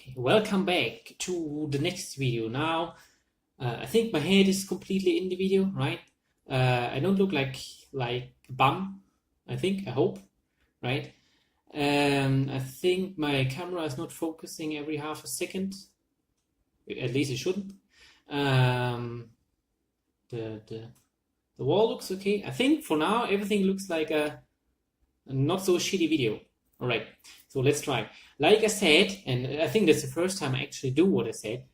Okay, welcome back to the next video. Now, I think my head is completely in the video, right? I don't look like a bum. I hope, right? I think my camera is not focusing every half a second. At least it shouldn't. The wall looks okay. I think for now everything looks like a not so shitty video. All right, so let's try. Like I said, and I think that's the first time I actually do what I said.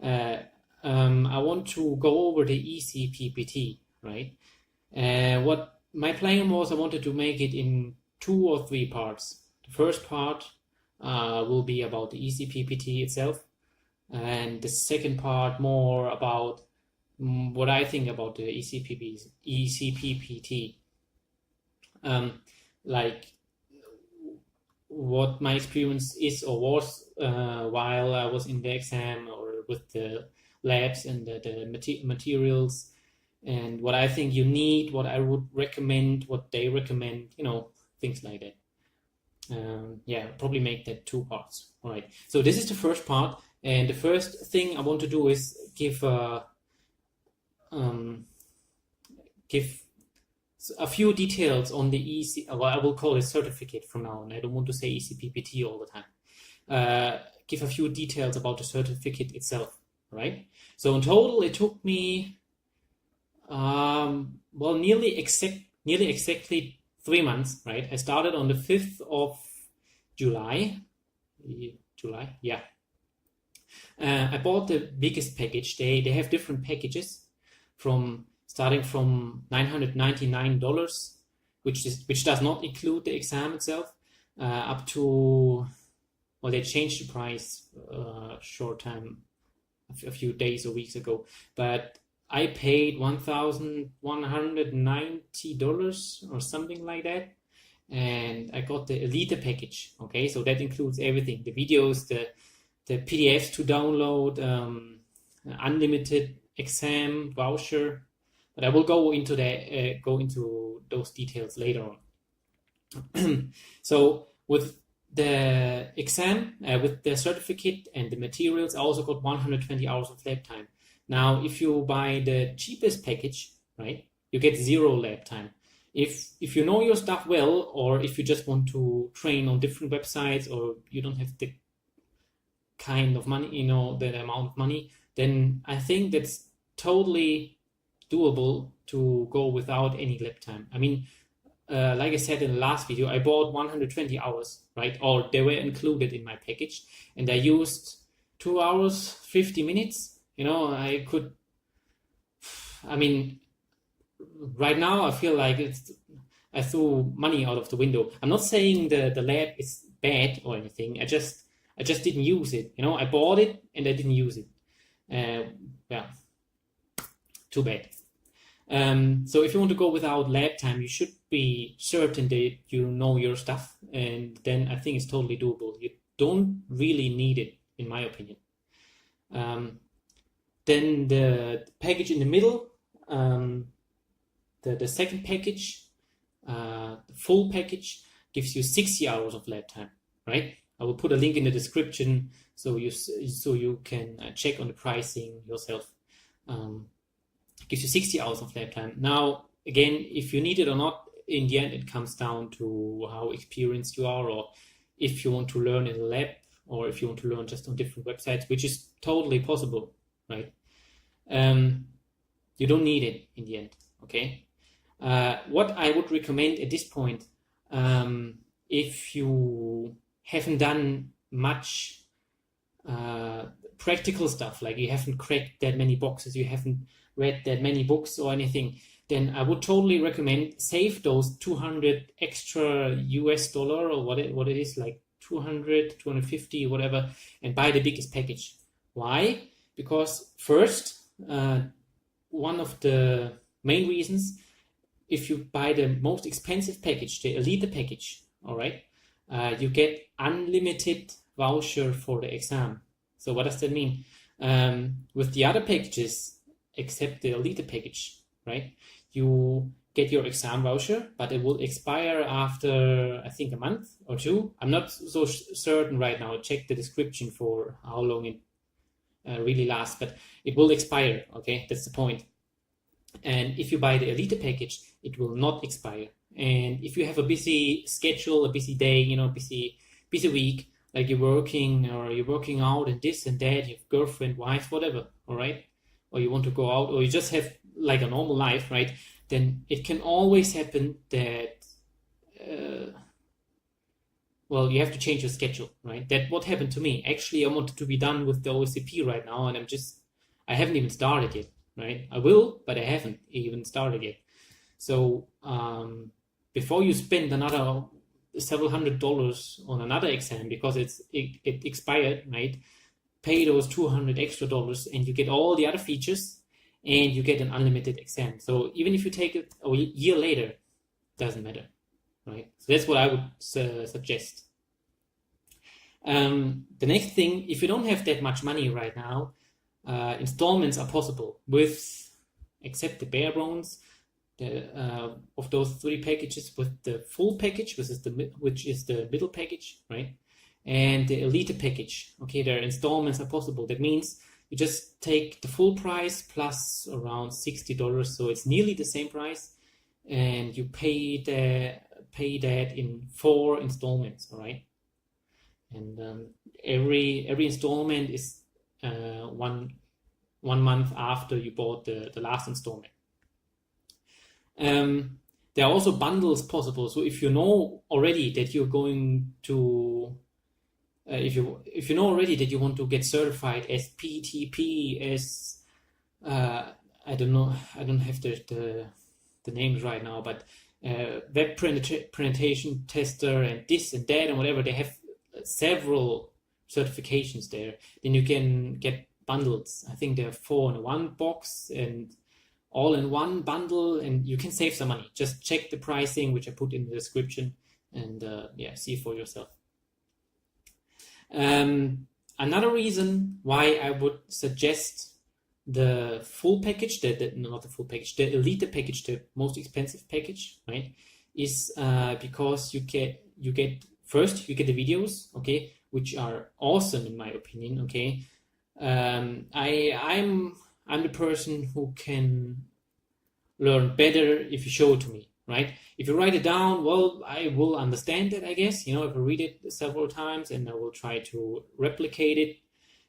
I want to go over the eCPPT, right? What my plan was, I wanted to make it in 2 or 3 parts. The first part will be about the eCPPT itself, and the second part more about what I think about the eCPPT. Like what my experience is or was while I was in the exam or with the labs and the materials, and what I think you need, what I would recommend, what they recommend, things like that. Yeah, probably make that 2 parts. All right. So this is the first part, and the first thing I want to do is give a few details on the well, I will call it certificate from now on. I don't want to say eCPPT all the time. Give a few details about the certificate itself, right? So in total, it took me, nearly exactly 3 months, right? I started on the 5th of July. Yeah. I bought the biggest package. They have different packages starting from $999, which does not include the exam itself, up to, well, they changed the price short time, a few days or weeks ago, but I paid $1,190 or something like that, and I got the Elite package. Okay, so that includes everything: the videos, the PDFs to download, unlimited exam voucher. But I will go into those details later on. So with the exam, with the certificate and the materials, I also got 120 hours of lab time. Now, if you buy the cheapest package, right, you get 0 lab time. If you know your stuff well, or if you just want to train on different websites, or you don't have the kind of money, the amount of money, then I think that's totally doable to go without any lab time. I mean, like I said in the last video, I bought 120 hours, right? Or they were included in my package, and I used 2 hours, 50 minutes. I mean, right now I feel like I threw money out of the window. I'm not saying the lab is bad or anything. I just didn't use it. I bought it and I didn't use it. Yeah, too bad. So if you want to go without lab time, you should be certain that you know your stuff, and then I think it's totally doable. You don't really need it, in my opinion. Then the package in the middle, the second package, the full package, gives you 60 hours of lab time, right? I will put a link in the description so you can check on the pricing yourself. Gives you 60 hours of lab time. Now, again, if you need it or not, in the end, it comes down to how experienced you are, or if you want to learn in the lab, or if you want to learn just on different websites, which is totally possible, right? You don't need it in the end, okay? What I would recommend at this point, if you haven't done much practical stuff, like you haven't cracked that many boxes, you haven't read that many books or anything, then I would totally recommend save those 200 extra US dollar, or what it is, like 200, 250, whatever, and buy the biggest package. Why? Because first, one of the main reasons, if you buy the most expensive package, the Elite package, all right, you get unlimited voucher for the exam. So what does that mean? With the other packages, except the Elite package, right, you get your exam voucher, but it will expire after, I think, a month or two. I'm not so certain right now. Check the description for how long it really lasts, but it will expire. Okay, that's the point. And if you buy the Elite package, it will not expire. And if you have a busy schedule, a busy day, you know, busy week, like you're working or you're working out and this and that, you have girlfriend, wife, whatever, all right? Or you want to go out, or you just have like a normal life, right? Then it can always happen that, well, you have to change your schedule, right? That what happened to me. Actually, I wanted to be done with the OCP right now, and I haven't even started yet, right? I will, but I haven't even started yet. So before you spend another several $100s on another exam because it expired, right? Pay those $200 extra, and you get all the other features, and you get an unlimited exam. So even if you take it a year later, doesn't matter, right? So that's what I would suggest. The next thing, if you don't have that much money right now, installments are possible except the bare bones of those 3 packages, with the full package, which is the middle package, right? And the Elite package. Okay, their installments are possible. That means you just take the full price plus around $60, so it's nearly the same price, and you pay that in 4 installments. All right, and every installment is one month after you bought the last installment. There are also bundles possible. So if you know already that you're going to if you know already that you want to get certified as PTP, as I don't know, I don't have the names right now, but web penetration tester and this and that and whatever, they have several certifications there. Then you can get bundles. I think there are 4 in one box and all in one bundle, and you can save some money. Just check the pricing, which I put in the description, and see for yourself. Another reason why I would suggest the full package, not the full package, the Elite package, the most expensive package, right, is because you get first you get the videos, okay, which are awesome in my opinion, okay. I'm the person who can learn better if you show it to me, right? If you write it down, well, I will understand it, I guess. You know, if I read it several times, and I will try to replicate it,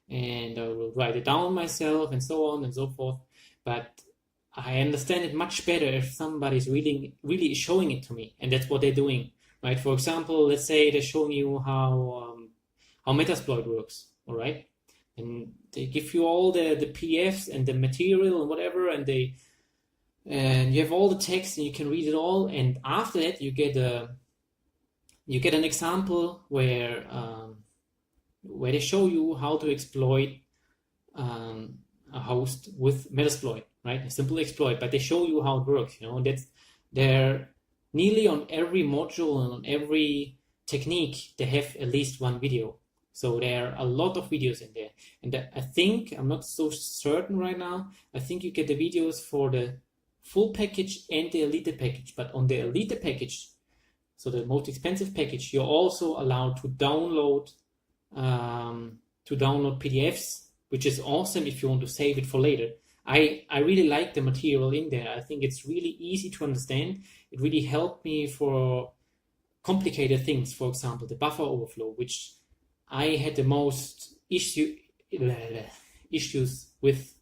and I will write it down myself, and so on and so forth. But I understand it much better if somebody's really showing it to me, and that's what they're doing, right? For example, let's say they're showing you how Metasploit works, all right? And they give you all the PDFs and the material and whatever, and you have all the text and you can read it all. And after that, you get an example where they show you how to exploit a host with Metasploit, right? A simple exploit, but they show you how it works. You know, they're nearly on every module and on every technique. They have at least one video. So there are a lot of videos in there. And I think, I'm not so certain right now, I think you get the videos for the full package and the Elite package. But on the Elite package, so the most expensive package, you're also allowed to download PDFs, which is awesome if you want to save it for later. I really like the material in there. I think it's really easy to understand. It really helped me for complicated things. For example, the buffer overflow, which I had the most issues with,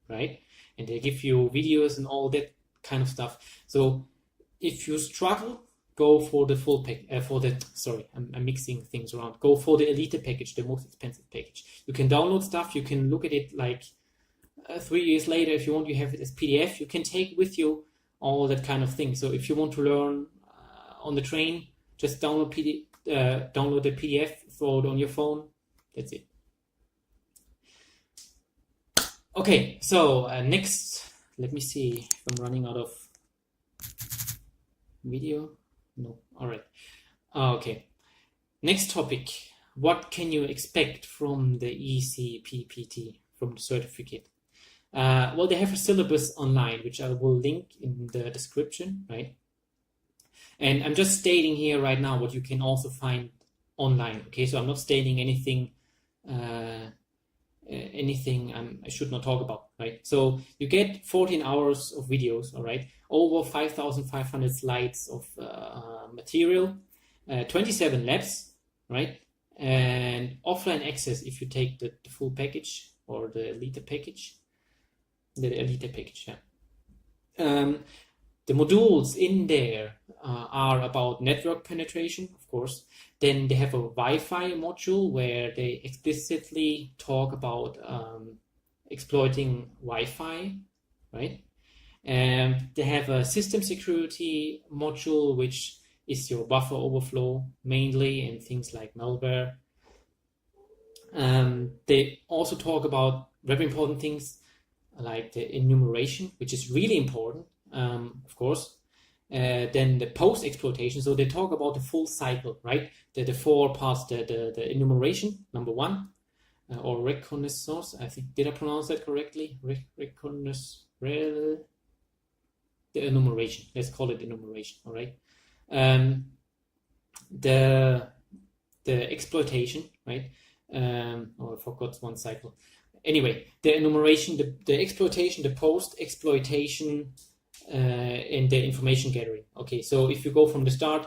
right? And they give you videos and all that kind of stuff. So if you struggle, go for the full pack. I'm mixing things around. Go for the Elite package, the most expensive package. You can download stuff. You can look at it like 3 years later if you want. You have it as PDF. You can take with you all that kind of thing. So if you want to learn on the train, just download the PDF, throw it on your phone. That's it. Okay, so next, let me see if I'm running out of video. No, all right. Okay, next topic. What can you expect from the eCPPT, from the certificate? Well, they have a syllabus online, which I will link in the description, right? And I'm just stating here right now what you can also find online. Okay, so I'm not stating anything I should not talk about, right? So you get 14 hours of videos, all right, over 5,500 slides of material, 27 labs, right, and offline access if you take the full package or the elite package, yeah. The modules in there are about network penetration, of course. Then they have a Wi-Fi module where they explicitly talk about exploiting Wi-Fi, right? And they have a system security module, which is your buffer overflow mainly, and things like malware. They also talk about very important things like the enumeration, which is really important, of course. Then the post-exploitation, so they talk about the full cycle, right? The 4 parts, the enumeration, number 1, or reconnaissance, I think, did I pronounce that correctly? Reconnaissance, the enumeration, let's call it enumeration, all right? The exploitation, right? I forgot one cycle. Anyway, the enumeration, the exploitation, the post-exploitation, and the information gathering. Okay, so if you go from the start,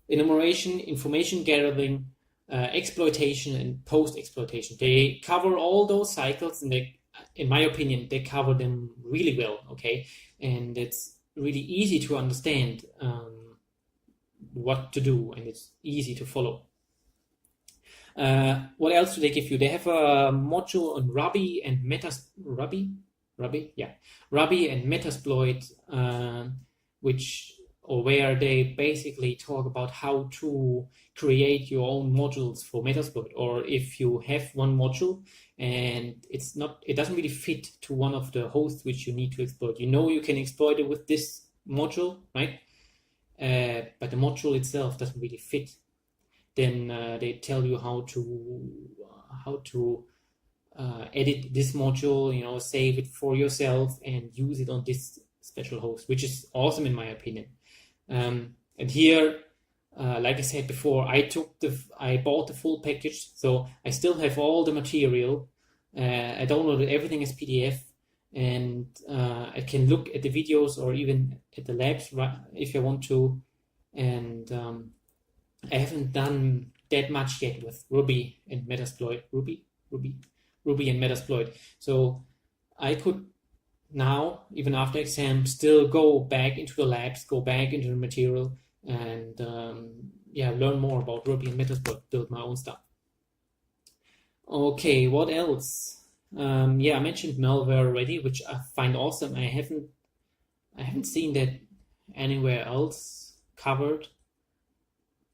enumeration, information gathering, exploitation, and post-exploitation, they cover all those cycles, and they, in my opinion, they cover them really well. Okay, and it's really easy to understand what to do, and it's easy to follow. What else do they give you? They have a module on Ruby and Metasploit, where they basically talk about how to create your own modules for Metasploit, or if you have one module and it doesn't really fit to one of the hosts which you need to exploit. You know you can exploit it with this module, right? But the module itself doesn't really fit. Then they tell you how to edit this module, save it for yourself and use it on this special host, which is awesome in my opinion. And here, like I said before, I bought the full package, so I still have all the material. I downloaded everything as PDF, and I can look at the videos or even at the labs if I want to. And I haven't done that much yet with Ruby and Metasploit. Ruby and Metasploit. So I could now, even after exam, still go back into the labs, go back into the material, and learn more about Ruby and Metasploit, build my own stuff. Okay, what else? I mentioned malware already, which I find awesome. I haven't seen that anywhere else covered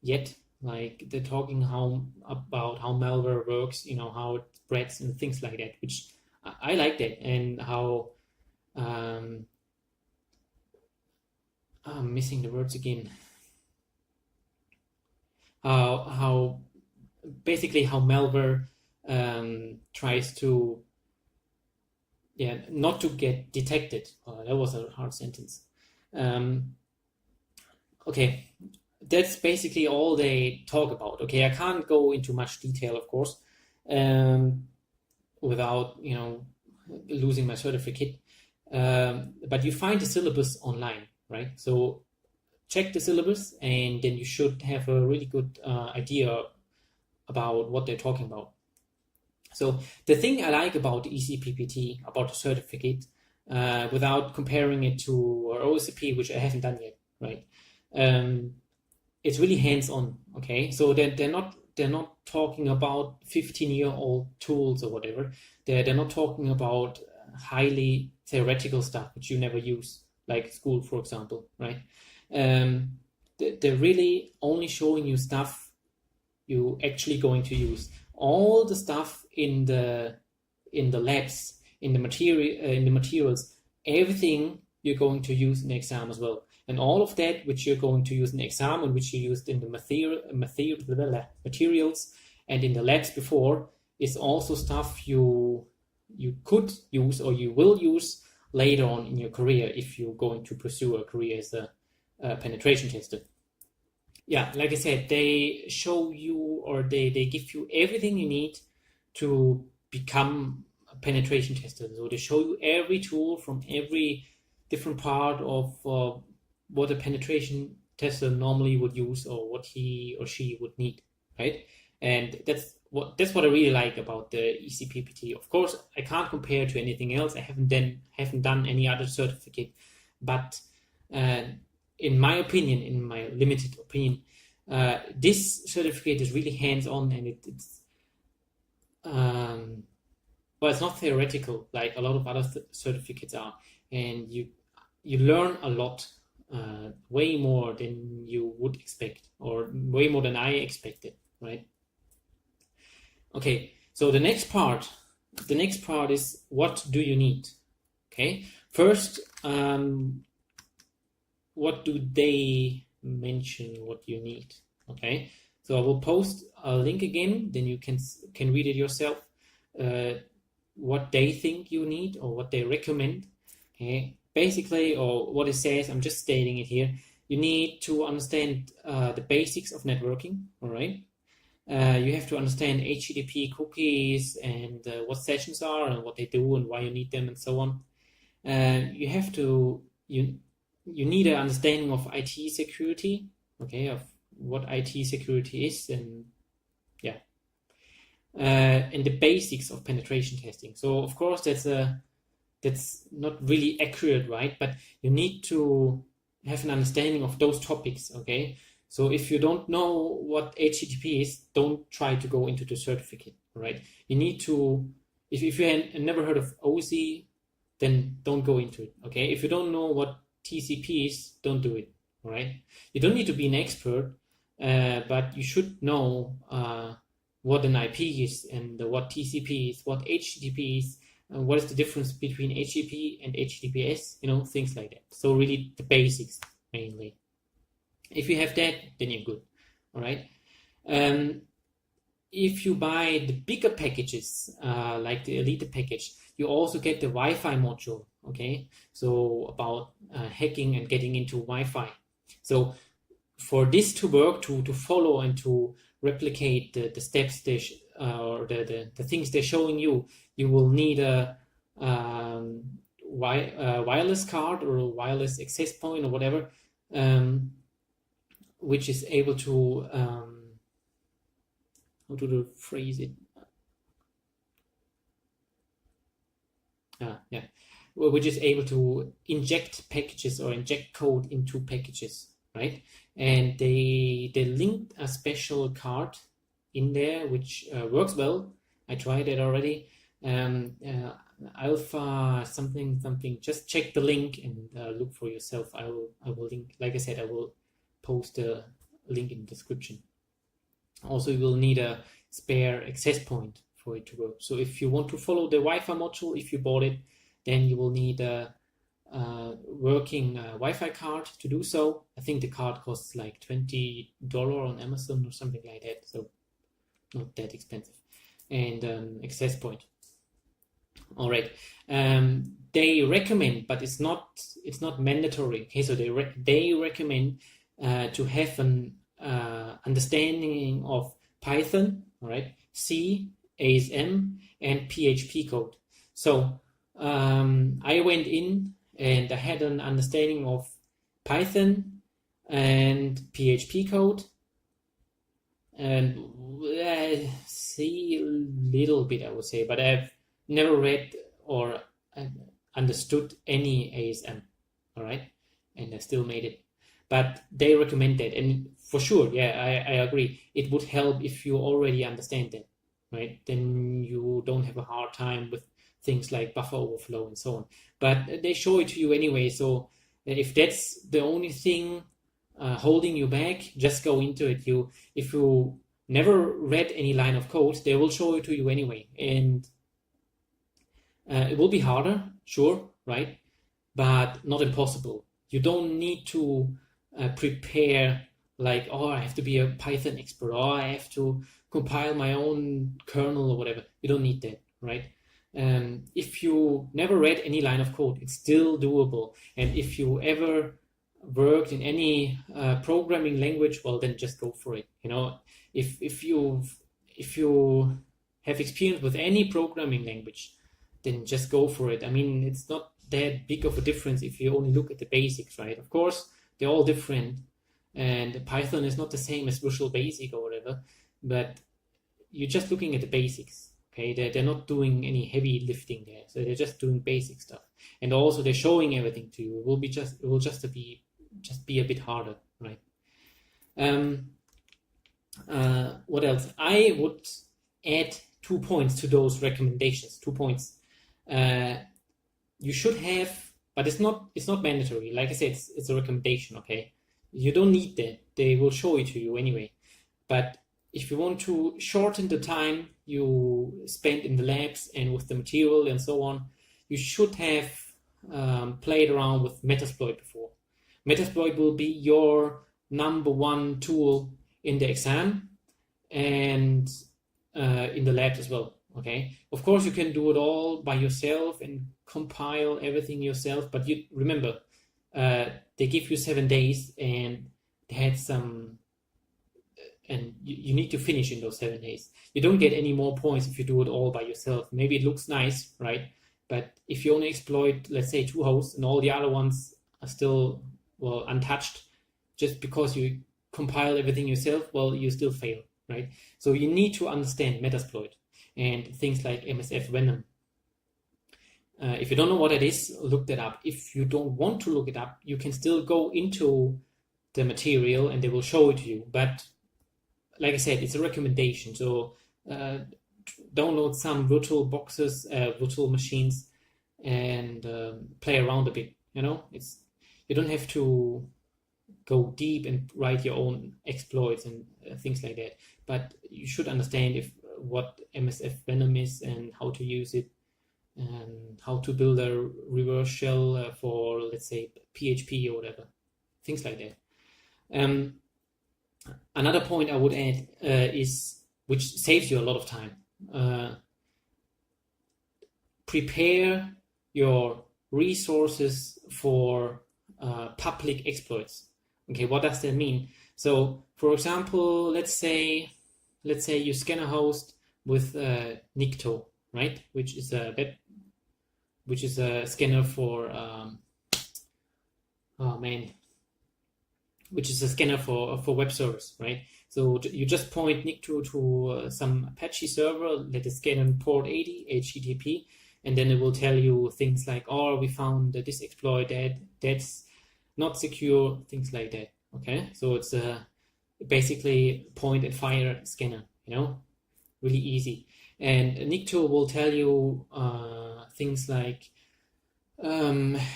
yet. Like they're talking about how malware works, how it spreads and things like that, which I like that, and how I'm missing the words again. How malware tries to not to get detected. That was a hard sentence. Okay. That's basically all they talk about. Okay, I can't go into much detail, of course, without losing my certificate. But you find the syllabus online, right? So check the syllabus, and then you should have a really good idea about what they're talking about. So the thing I like about the eCPPT, about the certificate, without comparing it to our OSCP, which I haven't done yet, right? It's really hands-on. Okay, so they're not talking about 15-year-old tools or whatever. They're not talking about highly theoretical stuff which you never use, like school, for example, right? They're really only showing you stuff you actually going to use. All the stuff in the labs, in the materials, everything you're going to use in the exam as well. And all of that which you're going to use in the exam and which you used in the materials and in the labs before is also stuff you you could use or you will use later on in your career if you're going to pursue a career as a penetration tester. Yeah, like I said, they show you or they give you everything you need to become a penetration tester. So they show you every tool from every different part of what a penetration tester normally would use or what he or she would need, right? And that's what I really like about the eCPPT. Of course, I can't compare to anything else. I haven't done any other certificate, but in my opinion, in my limited opinion, this certificate is really hands-on, and it's well, it's not theoretical like a lot of other certificates are, and you learn a lot, way more than you would expect, or way more than I expected, right? Okay, so the next part is, what do you need? Okay, first, what do they mention what you need? Okay, so I will post a link again, then you can read it yourself, what they think you need or what they recommend. Okay, basically, or what it says, I'm just stating it here. You need to understand the basics of networking. All right, you have to understand HTTP cookies and what sessions are and what they do and why you need them and so on. You have to you need an understanding of IT security, okay, of what IT security is, and yeah, and the basics of penetration testing. So of course that's not really accurate, right? But you need to have an understanding of those topics, okay? So if you don't know what HTTP is, don't try to go into the certificate, right? You need to, if you have never heard of OC, then don't go into it, okay? If you don't know what TCP is, don't do it, all right? You don't need to be an expert, but you should know what an IP is and what TCP is, what HTTP is, what is the difference between HTTP and HTTPS, things like that. So really the basics mainly. If you have that, then you're good, all right? If you buy the bigger packages, like the Elite package, you also get the Wi-Fi module, okay? So about hacking and getting into Wi-Fi. So for this to work, to follow and to replicate the steps or the things they're showing you, you will need a wireless card or a wireless access point or whatever, which is able to, how to phrase it? Yeah, which is able to inject packages or inject code into packages, right? And they linked a special card in there, which works well. I tried it already. Alpha something. Just check the link and look for yourself. I will link. Like I said, I will post a link in the description. Also, you will need a spare access point for it to work. So if you want to follow the Wi-Fi module, if you bought it, then you will need a working Wi-Fi card to do so. I think the card costs like $20 on Amazon or something like that, so not that expensive. And access point. All right. They recommend, but it's not mandatory. Okay, so they recommend to have an understanding of Python, all right, C, ASM, and PHP code. So I went in and I had an understanding of Python and PHP code, and C a little bit, I would say, but I've never read or understood any ASM, all right, and I still made it. But they recommend that, and for sure, yeah, I agree. It would help if you already understand that, right? Then you don't have a hard time with things like buffer overflow and so on. But they show it to you anyway, so if that's the only thing holding you back, just go into it. If you never read any line of code, they will show it to you anyway, and it will be harder, sure, right? But not impossible. You don't need to prepare like, oh, I have to be a Python expert, or I have to compile my own kernel or whatever. You don't need that, right? If you never read any line of code, it's still doable. And if you ever worked in any programming language, well, then just go for it. You know, if you have experience with any programming language, then just go for it. I mean, it's not that big of a difference if you only look at the basics, right? Of course, they're all different, and Python is not the same as Visual Basic or whatever, but you're just looking at the basics. Okay, they're not doing any heavy lifting there, so they're just doing basic stuff, and also they're showing everything to you. It will just be a bit harder, right? What else? I would add 2 points to those recommendations. 2 points. You should have, but it's not mandatory. Like I said, it's a recommendation. Okay, you don't need that. They will show it to you anyway. But if you want to shorten the time you spend in the labs and with the material and so on, you should have played around with Metasploit before. Metasploit will be your #1 tool in the exam and in the labs as well. Okay, of course you can do it all by yourself and compile everything yourself, but you remember they give you 7 days and they had some, and you need to finish in those 7 days. You don't get any more points if you do it all by yourself. Maybe it looks nice, right? But if you only exploit, let's say, 2 hosts and all the other ones are still, well, untouched, just because you compile everything yourself, well, you still fail, right? So you need to understand Metasploit and things like MSF Venom. If you don't know what it is, look that up. If you don't want to look it up, you can still go into the material and they will show it to you. But like I said, it's a recommendation. So download some virtual boxes, virtual machines, and play around a bit. You know, you don't have to go deep and write your own exploits and things like that. But you should understand what MSF Venom is and how to use it, and how to build a reverse shell for, let's say, PHP or whatever, things like that. Another point I would add is, which saves you a lot of time, prepare your resources for public exploits. Okay, what does that mean? So, for example, let's say you scan a host with Nikto, right? Which is a scanner for which is a scanner for web servers, right? So you just point Nikto to some Apache server that is scanning port 80 HTTP, and then it will tell you things like, "Oh, we found this exploit that's not secure," things like that. Okay, so it's basically point and fire scanner, you know, really easy. And Nikto will tell you things like,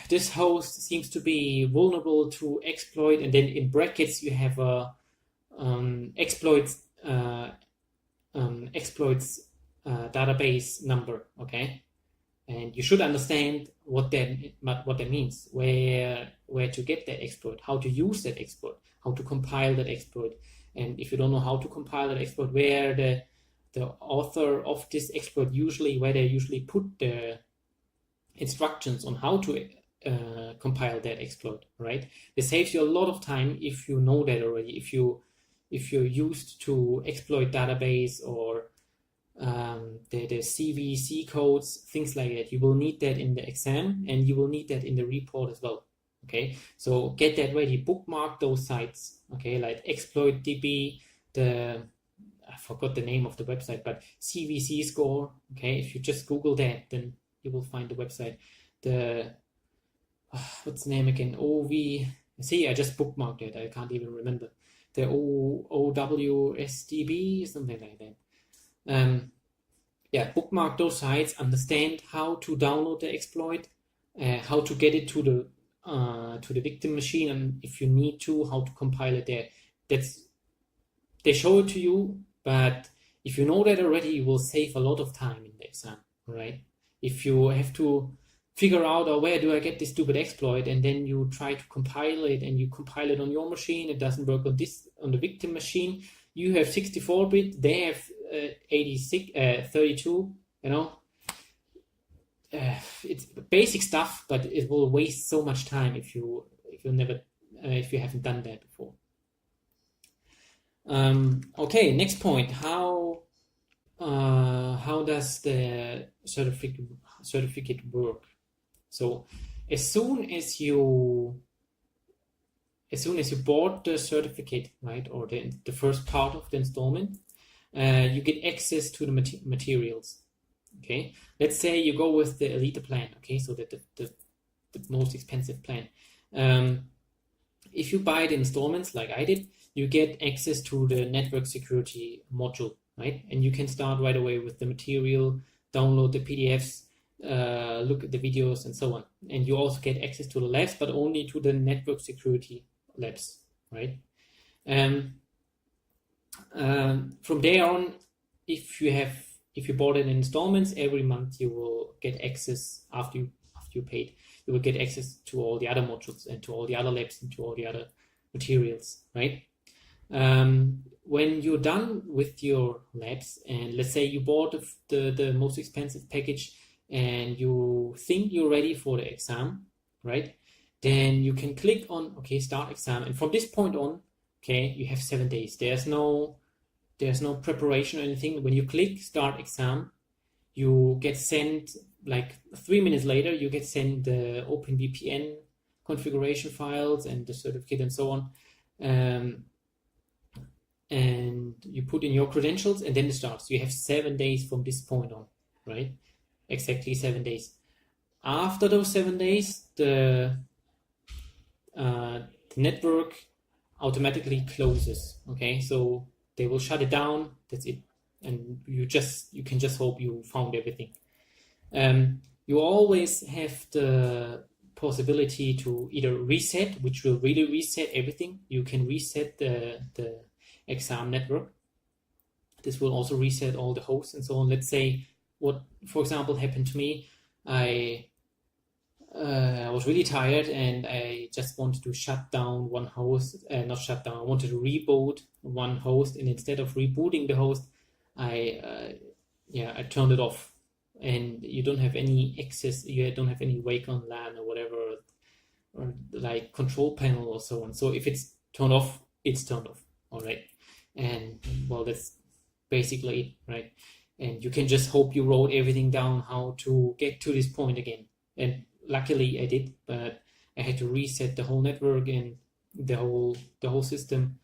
this host seems to be vulnerable to exploit, and then in brackets you have a exploits database number. Okay, and you should understand what that means, where to get that exploit, how to use that exploit, how to compile that exploit, and if you don't know how to compile that exploit, where the author of this exploit where they usually put the instructions on how to compile that exploit, right? It saves you a lot of time if you know that already. If you're used to exploit database or the CVC codes, things like that, you will need that in the exam and you will need that in the report as well. Okay, so get that ready. Bookmark those sites. Okay, like exploit.db, I forgot the name of the website, but CVC score. Okay, if you just Google that, then you will find the website. What's the name again? See, I just bookmarked it. I can't even remember. The OWSDB, something like that. Yeah, bookmark those sites. Understand how to download the exploit, how to get it to the victim machine, and if you need to, how to compile it there. They show it to you, but if you know that already, you will save a lot of time in the exam, right? If you have to figure out, where do I get this stupid exploit, and then you try to compile it, and you compile it on your machine, it doesn't work on the victim machine. You have 64-bit, they have 32. You know, it's basic stuff, but it will waste so much time if you haven't done that before. Okay, next point. How does the certificate work? So as soon as you bought the certificate, right, or the first part of the installment, you get access to the materials. Okay, let's say you go with the Elite plan. Okay, so the most expensive plan. If you buy the installments like I did, you get access to the network security module, right? And you can start right away with the material, download the PDFs, look at the videos and so on. And you also get access to the labs, but only to the network security labs, right? From there on, if you bought it in installments, every month you will get access after you paid. You will get access to all the other modules and to all the other labs and to all the other materials, right? When you're done with your labs, and let's say you bought the most expensive package and you think you're ready for the exam, right? Then you can click on, okay, start exam. And from this point on, okay, you have 7 days. There's no preparation or anything. When you click start exam, you get sent, like 3 minutes later, you get sent the OpenVPN configuration files and the certificate and so on. And you put in your credentials and then it starts. You have 7 days from this point on, right? Exactly 7 days. After those 7 days, the network automatically closes. Okay, so they will shut it down. That's it, and you can just hope you found everything. You always have the possibility to either reset, which will really reset everything. You can reset the exam network. This will also reset all the hosts and so on. Let's say what, for example, happened to me. I was really tired and I just wanted to shut down one host, not shut down, I wanted to reboot one host, and instead of rebooting the host, I turned it off, and you don't have any access, you don't have any wake on LAN or whatever, or like control panel or so on. So if it's turned off, it's turned off, all right? And well, that's basically it, right? And you can just hope you wrote everything down how to get to this point again. And luckily I did, but I had to reset the whole network and the whole system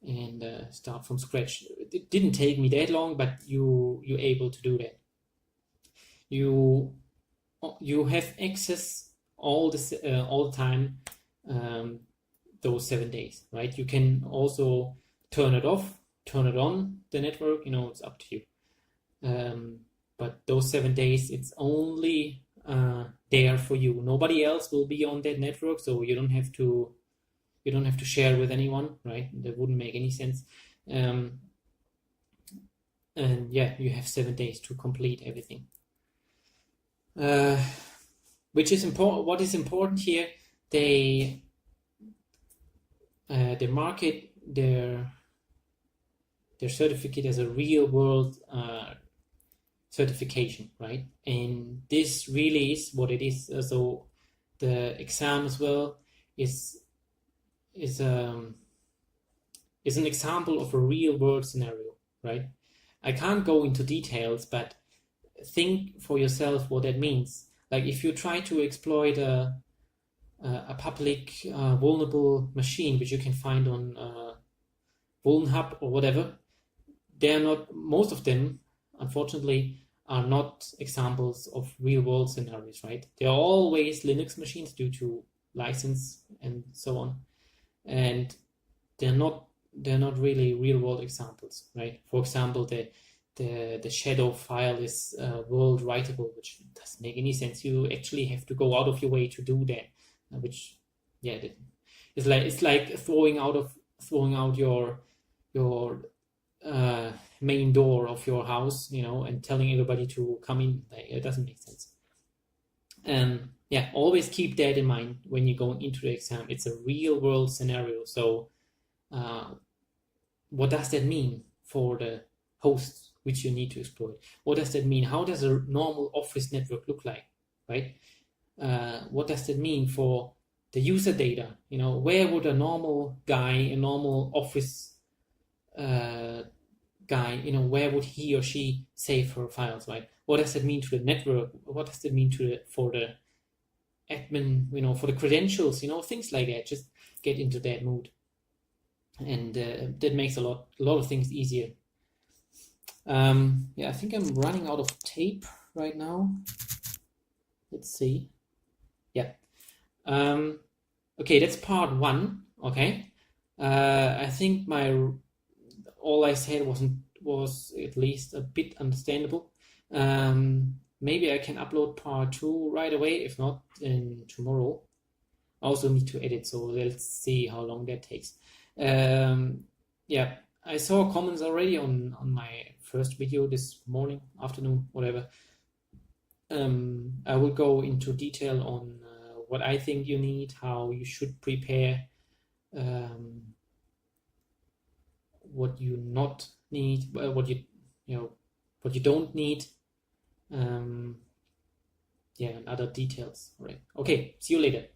and start from scratch. It didn't take me that long, but you're able to do that. You have access all the time, those 7 days, right? You can also turn it off, turn it on, the network, it's up to you. But those 7 days, it's only there for you. Nobody else will be on that network, so you don't have to share with anyone, right? That wouldn't make any sense. And yeah, you have 7 days to complete everything. Which is important. What is important here? They market their certificate as a real world certification, right? And this really is what it is. So the exam as well is an example of a real world scenario, right? I can't go into details, but think for yourself what that means. Like if you try to exploit a public vulnerable machine, which you can find on VulnHub or whatever, most of them, unfortunately, are not examples of real world scenarios, right? They're always Linux machines due to license and so on. And they're not really real world examples, right? For example, the shadow file is world writable, which doesn't make any sense. You actually have to go out of your way to do that, which it's like throwing out your main door of your house, and telling everybody to come in. It doesn't make sense. Always keep that in mind when you're going into the exam. It's a real world scenario. So what does that mean for the hosts which you need to exploit? What does that mean? How does a normal office network look like? right? What does that mean for the user data? You know, where would a normal guy, a normal office guy, you know, where would he or she save her files, right? What does that mean to the network? What does that mean for the admin, you know, for the credentials, you know, things like that. Just get into that mood, and that makes a lot of things easier. Yeah, I think I'm running out of tape right now. Let's see. Yeah. Okay, that's part one. Okay. I think all I said was at least a bit understandable. Maybe I can upload part two right away. If not, then tomorrow. I also need to edit, so let's see how long that takes. Yeah, I saw comments already on my first video this morning, afternoon, whatever. I will go into detail on what I think you need, how you should prepare, what you not need, what you don't need, yeah, and other details. All right. Okay. See you later.